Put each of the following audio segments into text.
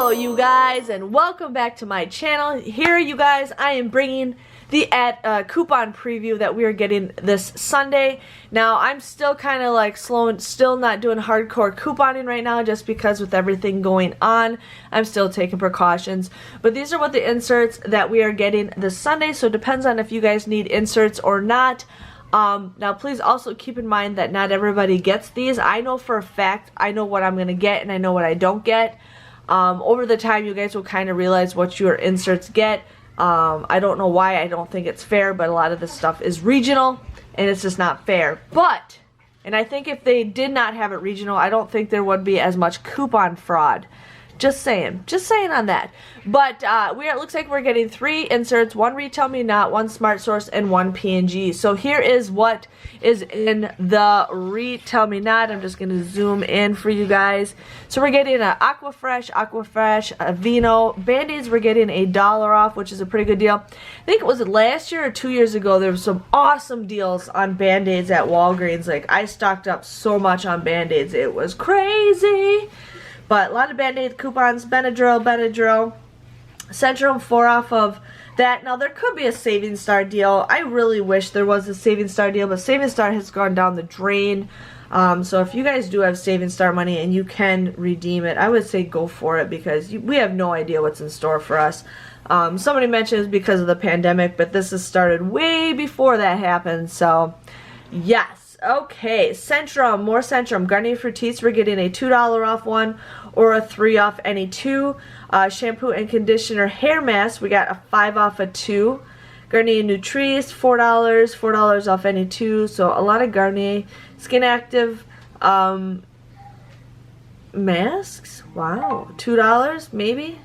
Hello you guys, and welcome back to my channel. Here you guys, I am bringing the coupon preview that we are getting this Sunday. Now I'm still kind of like still not doing hardcore couponing right now just because with everything going on, I'm still taking precautions. But these are what the inserts that we are getting this Sunday, so it depends on if you guys need inserts or not. Now please also keep in mind that not everybody gets these. I know for a fact, I know what I'm going to get and I know what I don't get. Over the time you guys will kind of realize what your inserts get. I don't know why, I don't think it's fair, but a lot of this stuff is regional and it's just not fair. But, and I think if they did not have it regional, I don't think there would be as much coupon fraud. Just saying on that. But it looks like we're getting 3 inserts, 1 Retail Me Not, 1 Smart Source, and 1 P&G. So here is what is in the Retail Me Not. I'm just going to zoom in for you guys. So we're getting an Aquafresh, a Vino. Band-Aids we're getting $1 off, which is a pretty good deal. I think it was last year or 2 years ago, there was some awesome deals on Band-Aids at Walgreens. Like, I stocked up so much on Band-Aids. It was crazy. But a lot of Band-Aid coupons, Benadryl, Centrum 4 off of that. Now there could be a Saving Star deal. I really wish there was a Saving Star deal, but Saving Star has gone down the drain. So if you guys do have Saving Star money and you can redeem it, I would say go for it because we have no idea what's in store for us. Somebody mentioned it's because of the pandemic, but this has started way before that happened. So yes. Okay, Centrum, more Centrum. Garnier Fructis, we're getting a $2 off one or a 3 off any 2. Shampoo and conditioner hair mask, we got a 5 off a 2. Garnier Nutrice, $4 off any 2. So a lot of Garnier. Skin Active masks, wow, $2 maybe?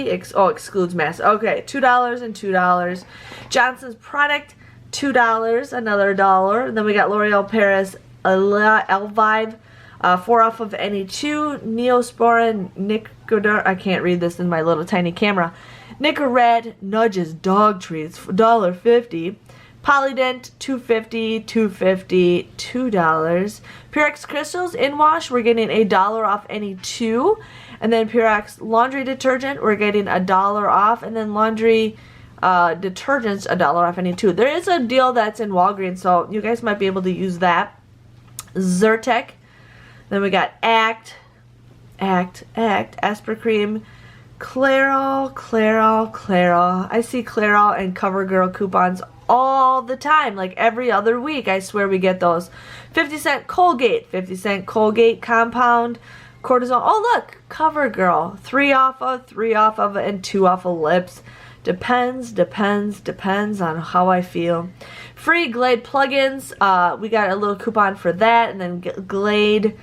Excludes masks. Okay, $2 and $2. Johnson's product, $2, another $1. Then we got L'Oreal Paris Elvive, 4 off of any 2. Neosporin, Nicoder, I can't read this in my little tiny camera. Nicorette Nudges Dog Treats, $1.50. Polydent, $2.50, $2. Purex Crystals in wash, we're getting $1 off any 2. And then Purex laundry detergent, we're getting $1 off. And then laundry detergents, $1 off any 2. There is a deal that's in Walgreens, so you guys might be able to use that. Zyrtec. Then we got Act, Aspercreme, Clairol. I see Clairol and CoverGirl coupons all the time, like every other week. I swear we get those. 50-cent Colgate, 50-cent Colgate compound. Cortisone. Oh look, CoverGirl, 3 off of, and 2 off of lips. Depends on how I feel. Free Glade plugins, we got a little coupon for that, and then Glade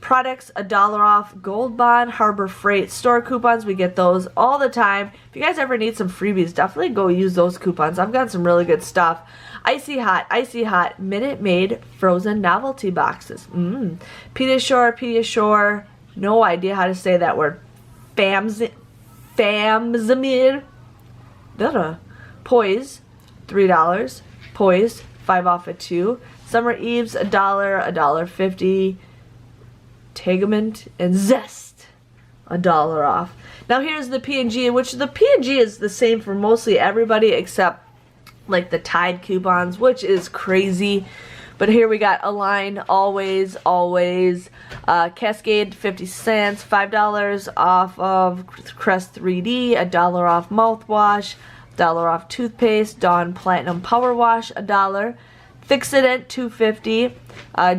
products, $1 off. Gold Bond, Harbor Freight store coupons, we get those all the time. If you guys ever need some freebies, definitely go use those coupons. I've got some really good stuff. Icy Hot, Minute Maid frozen novelty boxes. Pediasure, no idea how to say that word. Famzamir, Poise, $3. Poise, 5 off of 2. Summer Eves, $1, $1.50. Tegament and Zest, $1 off. Now here's the P&G, which the P&G is the same for mostly everybody except like the Tide coupons, which is crazy. But here we got Align, always. Cascade, 50 cents, $5 off of Crest 3D, $1 off mouthwash, $1 off toothpaste, Dawn Platinum Power Wash, $1. Fixodent, $2.50.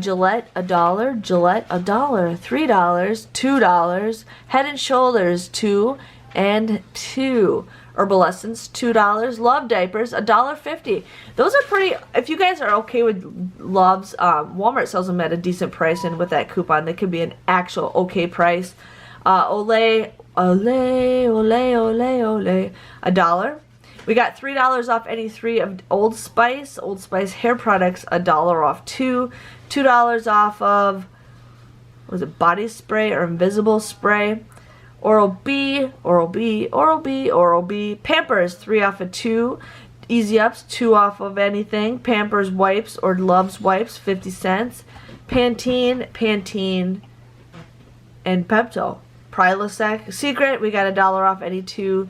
Gillette, $1. Gillette, $1. $3, $2. Head and Shoulders, $2 and $2. Herbal Essence, $2. Love Diapers, $1.50. Those are pretty, if you guys are okay with Love's, Walmart sells them at a decent price, and with that coupon, they could be an actual okay price. Olay, $1. We got $3 off any 3 of Old Spice hair products, $1 off 2. $2 off of, was it body spray or invisible spray? Oral-B, Pampers, 3 off of 2. Easy Ups, 2 off of anything. Pampers wipes or Love's wipes, 50 cents. Pantene, and Pepto. Prilosec Secret, we got $1 off any 2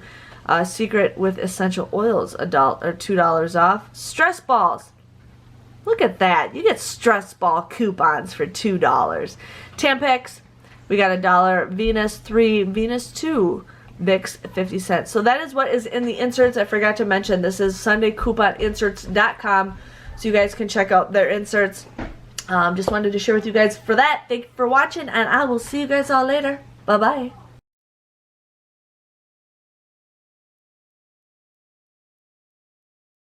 Secret with essential oils, $2 off. Stress balls. Look at that. You get stress ball coupons for $2. Tampax, we got $1. Venus 3, Venus 2, Vicks 50 cents. So that is what is in the inserts. I forgot to mention this is SundayCouponinserts.com, so you guys can check out their inserts. Just wanted to share with you guys for that. Thank you for watching, and I will see you guys all later. Bye-bye.